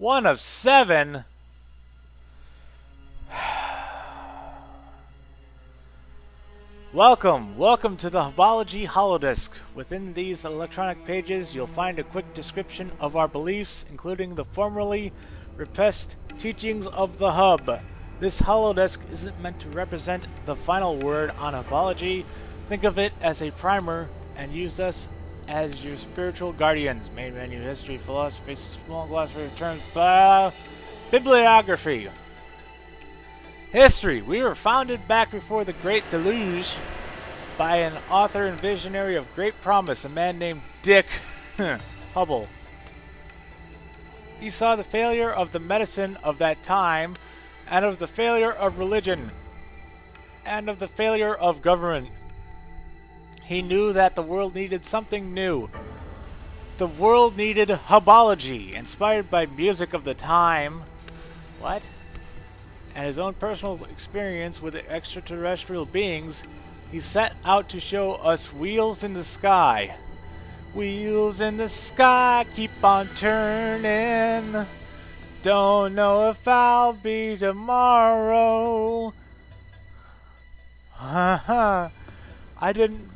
One of seven? Welcome to the Hubology Holodisk. Within these electronic pages, you'll find a quick description of our beliefs, including the formerly repressed teachings of the Hub. This holodisk isn't meant to represent the final word on Hubology. Think of it as a primer and use us as your spiritual guardians. Main menu, history, philosophy, small glossary of terms, blah. Bibliography. History. We were founded back before the Great Deluge by an author and visionary of great promise, a man named Dick Hubble. He saw the failure of the medicine of that time, and of the failure of religion, and of the failure of government. He knew that the world needed something new. The world needed Hubology, inspired by music of the time. What? And his own personal experience with extraterrestrial beings, he set out to show us wheels in the sky. Wheels in the sky keep on turning. Don't know if I'll be tomorrow. Haha. I didn't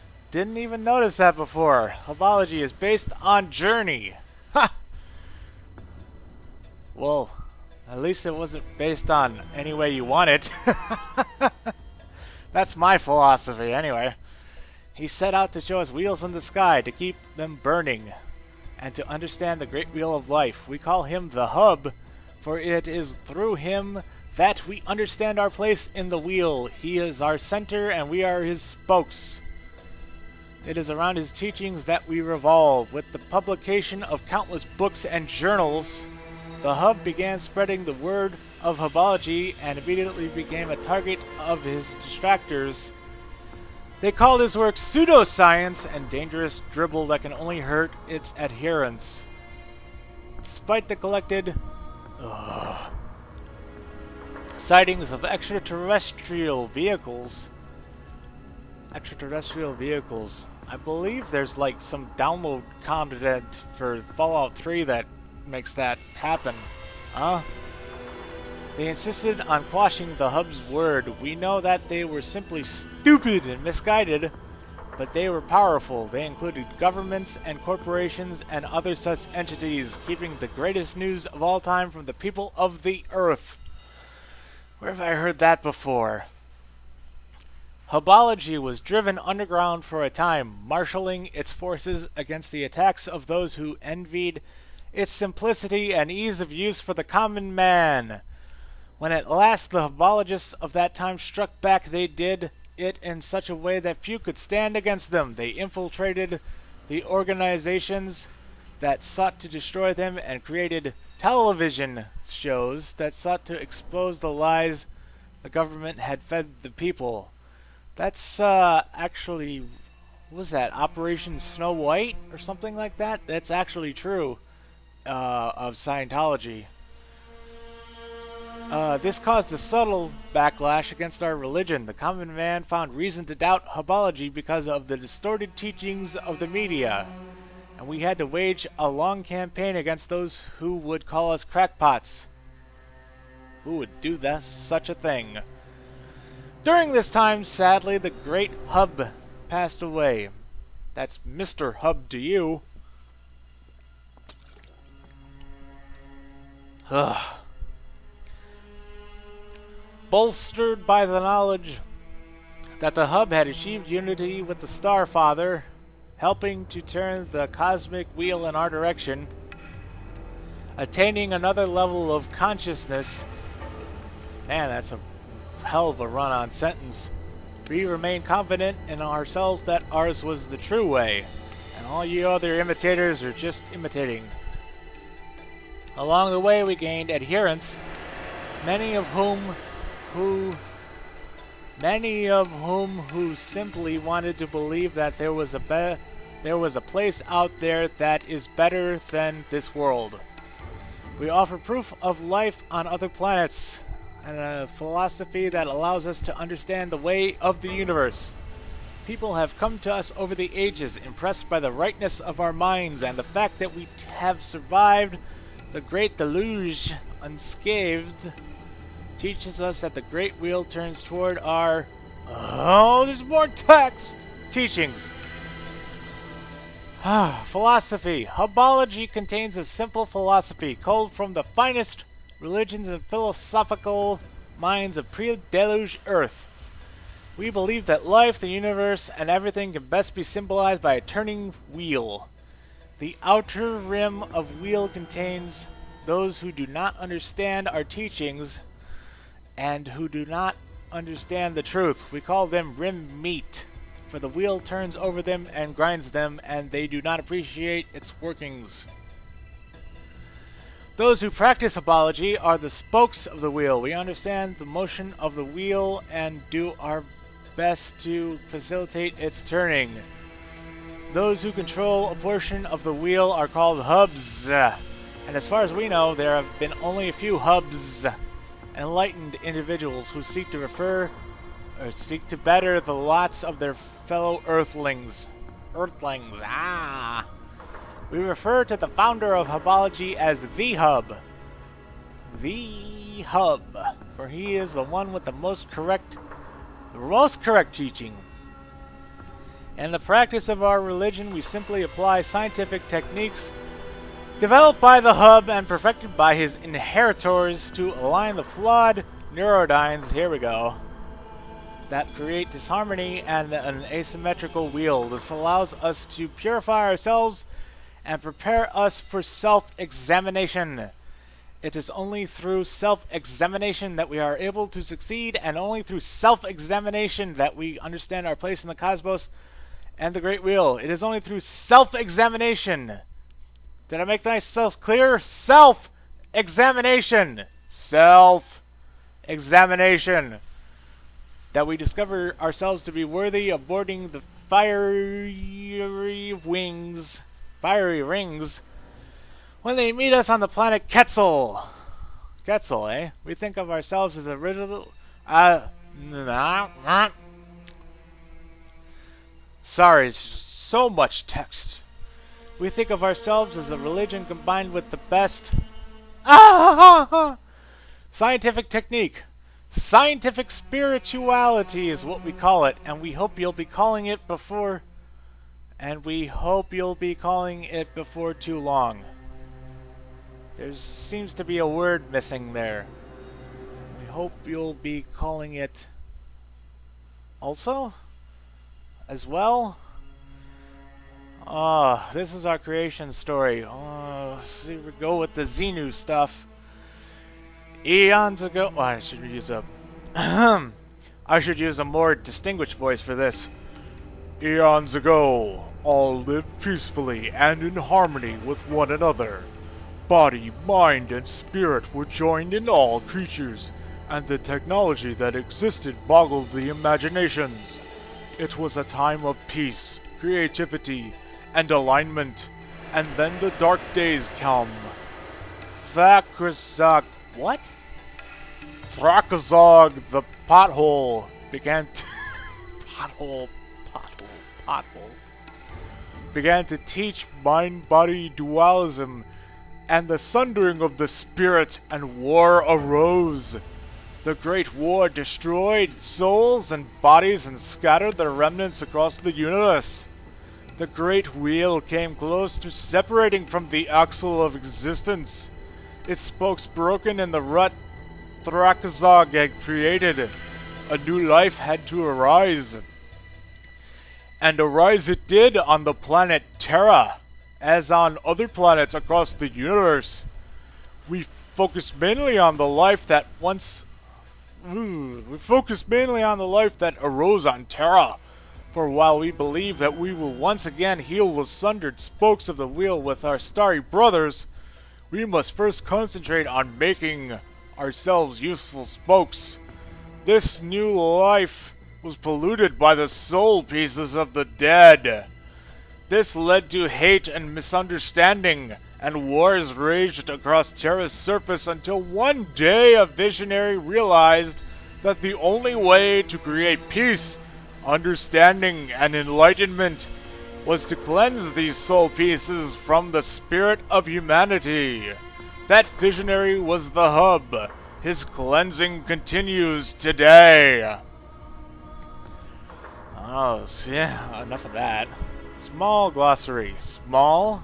even notice that before. Hubology is based on Journey. Ha! Well, at least it wasn't based on any way you want it. That's my philosophy, anyway. He set out to show us wheels in the sky, to keep them burning, and to understand the great wheel of life. We call him the Hub, for it is through him that we understand our place in the wheel. He is our center, and we are his spokes. It is around his teachings that we revolve. With the publication of countless books and journals, the Hub began spreading the word of Hubology and immediately became a target of his detractors. They called his work pseudoscience and dangerous dribble that can only hurt its adherents. Despite the collected sightings of extraterrestrial vehicles, I believe there's like some download content for Fallout 3 that makes that happen. Huh? They insisted on quashing the Hub's word. We know that they were simply stupid and misguided, but they were powerful. They included governments and corporations and other such entities, keeping the greatest news of all time from the people of the Earth. Where have I heard that before? Hubology was driven underground for a time, marshalling its forces against the attacks of those who envied its simplicity and ease of use for the common man. When at last the Hubologists of that time struck back, they did it in such a way that few could stand against them. They infiltrated the organizations that sought to destroy them and created television shows that sought to expose the lies the government had fed the people. That's actually, what was that, Operation Snow White or something like that? That's actually true of Scientology. This caused a subtle backlash against our religion. The common man found reason to doubt Hubology because of the distorted teachings of the media. And we had to wage a long campaign against those who would call us crackpots. Who would do such a thing? During this time, sadly, the great Hub passed away. That's Mr. Hub to you. Ugh. Bolstered by the knowledge that the Hub had achieved unity with the Starfather, helping to turn the cosmic wheel in our direction, attaining another level of consciousness. Man, that's a hell of a run-on sentence. We remain confident in ourselves that ours was the true way, and all you other imitators are just imitating. Along the way, we gained adherents, many of whom simply wanted to believe that there was a place out there that is better than this world. We offer proof of life on other planets, and a philosophy that allows us to understand the way of the universe. People have come to us over the ages, impressed by the rightness of our minds and the fact that we have survived the great deluge unscathed teaches us that the great wheel turns toward our... Oh, there's more text! Teachings. Philosophy. Hubology contains a simple philosophy culled from the finest religions and philosophical minds of pre-deluge Earth. We believe that life, the universe, and everything can best be symbolized by a turning wheel. The outer rim of wheel contains those who do not understand our teachings and who do not understand the truth. We call them rim meat, for the wheel turns over them and grinds them, and they do not appreciate its workings. Those who practice Hubology are the spokes of the wheel. We understand the motion of the wheel and do our best to facilitate its turning. Those who control a portion of the wheel are called hubs. And as far as we know, there have been only a few hubs, enlightened individuals who seek to better the lots of their fellow Earthlings. We refer to the founder of Hubology as the Hub. The Hub, for he is the one with the most correct teaching. In the practice of our religion, we simply apply scientific techniques developed by the Hub and perfected by his inheritors to align the flawed neurodynes, here we go, that create disharmony and an asymmetrical wheel. This allows us to purify ourselves and prepare us for self-examination. It is only through self-examination that we are able to succeed, and only through self-examination that we understand our place in the cosmos and the Great Wheel. It is only through self-examination. Did I make myself clear? Self-examination. Self-examination. That we discover ourselves to be worthy of boarding the fiery rings when they meet us on the planet Quetzal. Quetzal, eh? We think of ourselves as original... Sorry, so much text. We think of ourselves as a religion combined with the best... scientific technique. Scientific spirituality is what we call it, and we hope you'll be calling it before... too long. There seems to be a word missing there. We hope you'll be calling it also? As well? This is our creation story. Here we go with the Xenu stuff. Eons ago... Oh, I should use a... I should use a more distinguished voice for this. Eons ago, all lived peacefully and in harmony with one another. Body, mind, and spirit were joined in all creatures, and the technology that existed boggled the imaginations. It was a time of peace, creativity, and alignment, and then the dark days come. Thrakazog... What? Thrakazog the pothole began to... pothole... began to teach mind-body dualism, and the sundering of the spirit, and war arose. The Great War destroyed souls and bodies and scattered their remnants across the universe. The Great Wheel came close to separating from the axle of existence. Its spokes broken in the rut Thrakazog had created. A new life had to arise. And arise it did on the planet Terra, as on other planets across the universe. We focus mainly on the life that arose on Terra. For while we believe that we will once again heal the sundered spokes of the wheel with our starry brothers, we must first concentrate on making ourselves useful spokes. This new life was polluted by the soul pieces of the dead. This led to hate and misunderstanding, and wars raged across Terra's surface until one day a visionary realized that the only way to create peace, understanding, and enlightenment was to cleanse these soul pieces from the spirit of humanity. That visionary was the Hub. His cleansing continues today. Oh, so yeah, enough of that. Small glossary. Small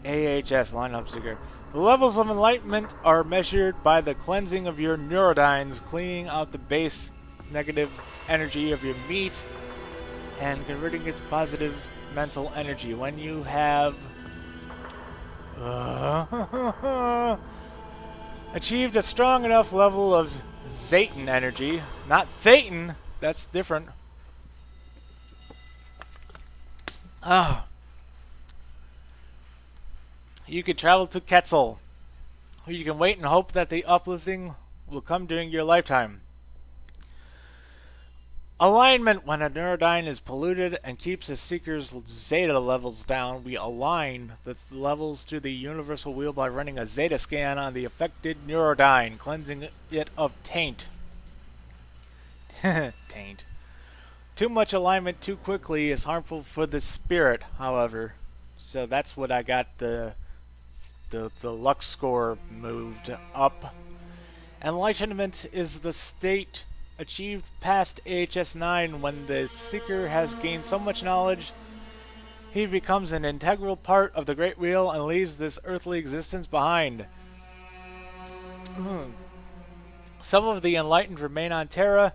AHS lineup seeker. The levels of enlightenment are measured by the cleansing of your neurodynes, cleaning out the base negative energy of your meat and converting it to positive mental energy. When you have achieved a strong enough level of Zayton energy, not Thetan, that's different. You could travel to Quetzal. You can wait and hope that the uplifting will come during your lifetime. Alignment. When a neurodyne is polluted and keeps a seeker's zeta levels down, we align the levels to the universal wheel by running a zeta scan on the affected neurodyne, cleansing it of taint. Taint. Too much alignment too quickly is harmful for the spirit, however. So that's what I got the luck score moved up. Enlightenment is the state achieved past AHS 9 when the seeker has gained so much knowledge he becomes an integral part of the Great Wheel and leaves this earthly existence behind. Some of the enlightened remain on Terra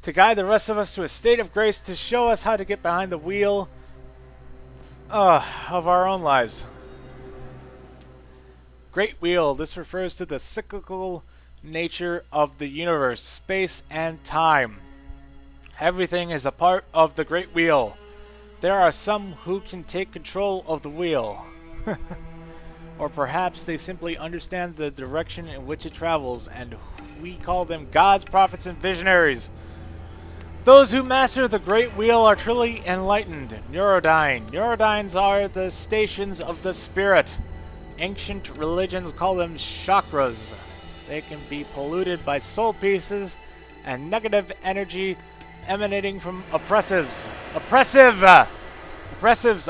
to guide the rest of us to a state of grace, to show us how to get behind the wheel of our own lives. Great Wheel. This refers to the cyclical nature of the universe, space, and time. Everything is a part of the Great Wheel. There are some who can take control of the wheel. Or perhaps they simply understand the direction in which it travels, and we call them gods, prophets, and visionaries. Those who master the Great Wheel are truly enlightened. Neurodyne. Neurodynes are the stations of the spirit. Ancient religions call them chakras. They can be polluted by soul pieces and negative energy emanating from oppressives. Oppressives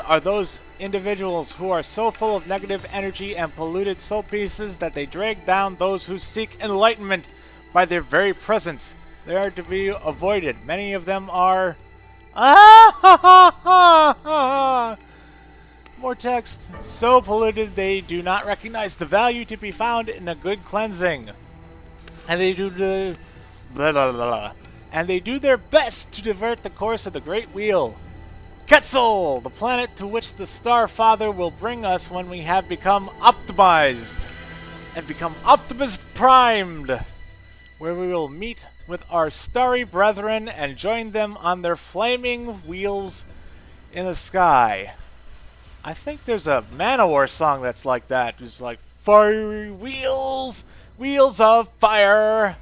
are those individuals who are so full of negative energy and polluted soul pieces that they drag down those who seek enlightenment by their very presence. They are to be avoided. Many of them are... More text. So polluted they do not recognize the value to be found in a good cleansing. And they do the... And they do their best to divert the course of the Great Wheel. Quetzal, the planet to which the Star Father will bring us when we have become optimized. And become Optimist primed. Where we will meet with our starry brethren and join them on their flaming wheels in the sky. I think there's a Manowar song that's like that. It's like, fiery wheels, wheels of fire.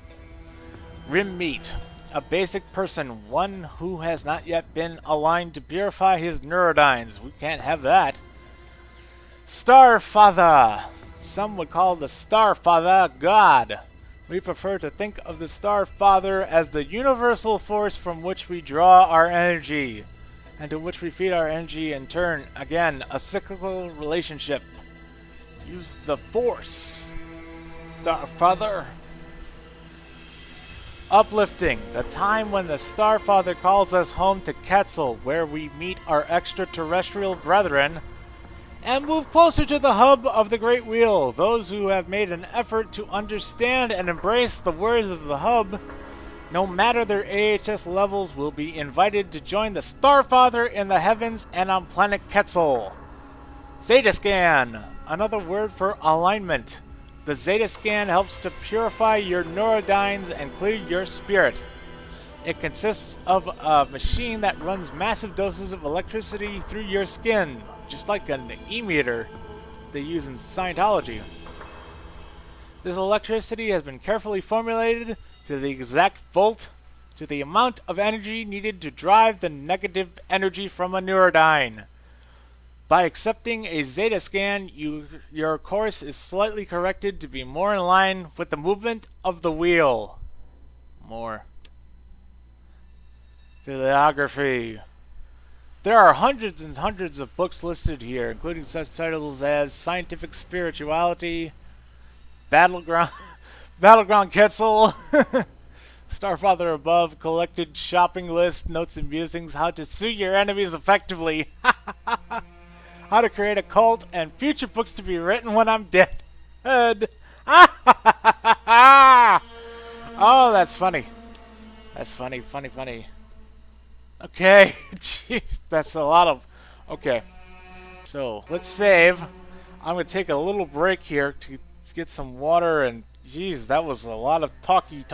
Rim meat. A basic person, one who has not yet been aligned to purify his neurodynes. We can't have that. Star Father. Some would call the Star Father God. We prefer to think of the Star Father as the universal force from which we draw our energy, and to which we feed our energy in turn. Again, a cyclical relationship. Use the Force. Star Father. Uplifting. The time when the Star Father calls us home to Quetzal, where we meet our extraterrestrial brethren and move closer to the hub of the Great Wheel. Those who have made an effort to understand and embrace the words of the hub, no matter their AHS levels, will be invited to join the Star Father in the heavens and on planet Quetzal. Zeta Scan, another word for alignment. The Zeta Scan helps to purify your neurodynes and clear your spirit. It consists of a machine that runs massive doses of electricity through your skin, just like an e-meter they use in Scientology. This electricity has been carefully formulated to the exact volt, to the amount of energy needed to drive the negative energy from a neurodyne. By accepting a Zeta Scan, your course is slightly corrected to be more in line with the movement of the wheel. More. Bibliography. There are hundreds and hundreds of books listed here, including such titles as Scientific Spirituality, Battleground, Battleground Quetzal. Starfather above, collected shopping list, notes and musings, how to sue your enemies effectively, how to create a cult, and future books to be written when I'm dead. Oh, that's funny. That's funny, funny, funny. Okay, jeez, that's a lot of... Okay, so let's save. I'm going to take a little break here to get some water, and jeez, that was a lot of talky.